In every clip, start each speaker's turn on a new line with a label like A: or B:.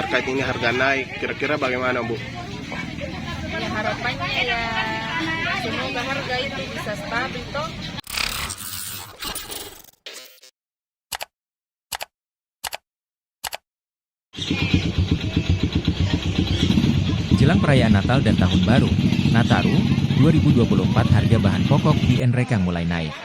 A: terkait ini harga naik, kira-kira bagaimana Bu?
B: Ya harapannya ya semoga harga itu bisa stabil toh.
C: Jelang perayaan Natal dan Tahun Baru, Nataru 2024 harga bahan pokok di Nrekang mulai naik.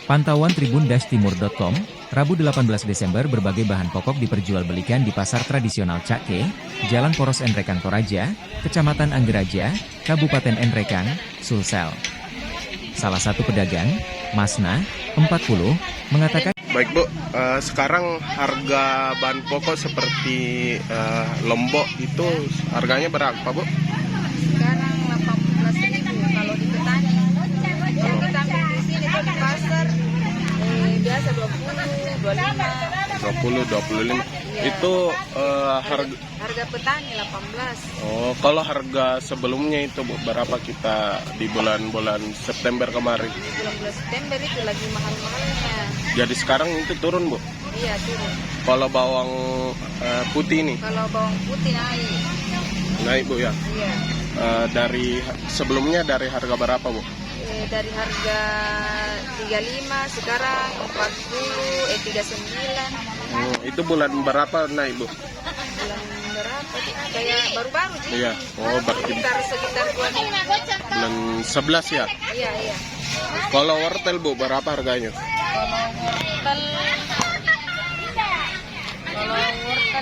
C: Pantauan tribun-timur.com, Rabu 18 Desember berbagai bahan pokok diperjualbelikan di pasar tradisional Cakke, Jalan Poros Nrekang Toraja, Kecamatan Anggeraja, Kabupaten Nrekang, Sulsel. Salah satu pedagang, Masna, 40, mengatakan,
A: Baik Bu, sekarang harga bahan pokok seperti lombok itu harganya berapa Bu?
B: Sekarang 18.000 kalau di petani. Kalau kita ambil di sini kalau di pasar biasa 20, 25.
A: 20, 25. Itu
B: Harga petani 18.
A: Oh, kalau harga sebelumnya itu Bu, berapa kita di bulan-bulan September kemarin?
B: Di bulan September itu lagi mahal-mahalnya.
A: Jadi sekarang itu turun Bu?
B: Iya turun.
A: Kalau bawang putih ini?
B: Kalau bawang putih naik.
A: Naik Bu ya?
B: Iya.
A: Dari sebelumnya dari harga berapa Bu?
B: Dari harga 35 sekarang 39.
A: Itu bulan berapa naik Bu?
B: Bulan berapa? Kayak baru-baru sih.
A: Iya. Oh, berarti
B: sekitar 2 minggu.
A: bulan 11 ya?
B: Iya, iya.
A: Kalau wortel Bu, berapa harganya?
B: Kalau wortel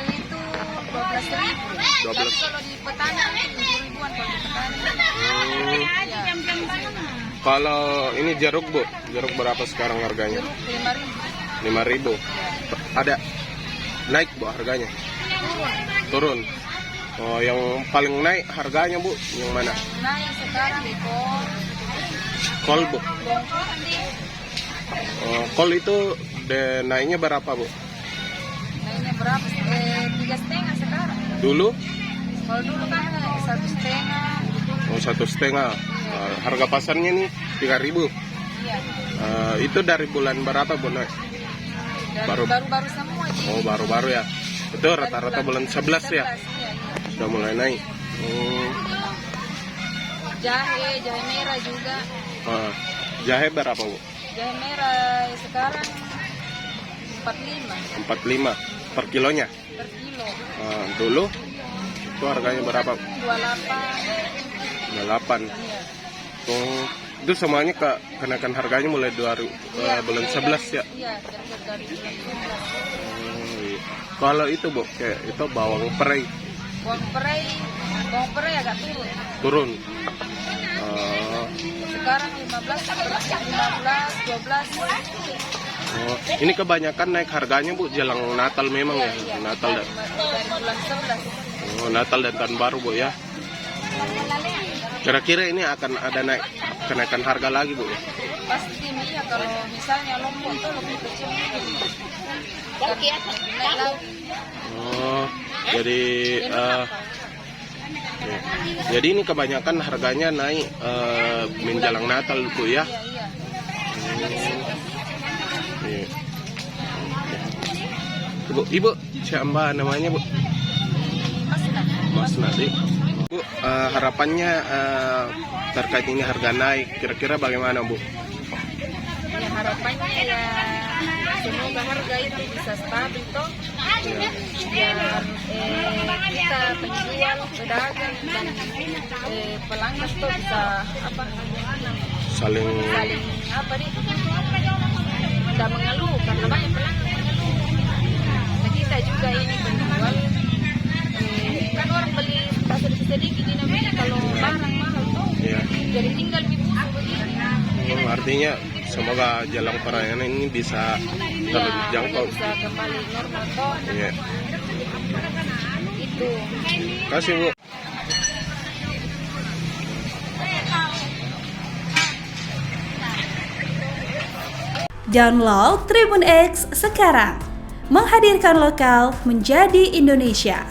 B: itu 12.000.
A: 12.
B: Kalau di petani 7.000-an kalau di petani.
A: Kalau ini jeruk Bu, jeruk berapa sekarang harganya?
B: Jeruk 5.000.
A: 5.000. Ada naik Bu harganya? Turun. Oh, yang paling naik harganya Bu, yang mana?
B: Naik sekarang di
A: Kol Bu. Oh, kol itu naiknya berapa Bu?
B: naiknya berapa? 3,5 sekarang.
A: Dulu?
B: Kalau dulu kan 1,5.
A: Oh, 1,5. Harga pasarnya nih 3.000.
B: Iya.
A: Itu dari bulan berapa Bu naik?
B: Baru-baru semua.
A: Oh, baru-baru ya. Itu rata-rata bulan 11 ya?
B: Iya.
A: Sudah mulai naik.
B: Jahe merah juga.
A: Jahe berapa Bu?
B: Jahe merah sekarang 45
A: 45 per kilonya.
B: per kilo.
A: Dulu itu harganya berapa?
B: 28.
A: 28.
B: Iya.
A: Oh, itu semuanya kenaikan harganya mulai bulan 11 ya?
B: Iya, dari bulan 11.
A: Iya. Kalau itu Bu, kayak itu bawang perai
B: Bawang perai agak turun.
A: turun.
B: Sekarang 15, 12.
A: Oh, ini kebanyakan naik harganya Bu jelang Natal memang ya?
B: Iya.
A: Natal dan
B: Dari bulan 11.
A: Natal dan Tahun Baru Bu ya. Kira-kira ini akan ada kenaikan harga lagi Bu ya?
B: Pasti iya kalau misalnya lombok itu lebih kecil gitu. Naik lagi.
A: Oh, jadi jadi ini kebanyakan harganya naik menjelang Natal Bu ya?
B: Iya.
A: Iya. Ibu, siapa namanya Bu? Mas Nadi. Bu, harapannya terkait ini harga naik, kira-kira bagaimana Bu?
B: Ya harapannya ya semoga harga itu bisa stabil toh. Biar kita penjual, pedagang dan pelanggan tuh bisa
A: Saling
B: apa nih? Tidak mengeluh karena banyak pelanggan mengeluh. Nah, kita juga ini penjual kan orang beli sedikit ini namanya kalau barang mahal tuh.
A: ya.
B: Jadi tinggal dibuka begini.
A: Artinya semoga jelang perayaan ini bisa terjangkau.
B: Bisa kembali normal toh.
A: Iya.
B: Itu.
A: Kasih Bu.
D: Download Tribun X sekarang, menghadirkan lokal menjadi Indonesia.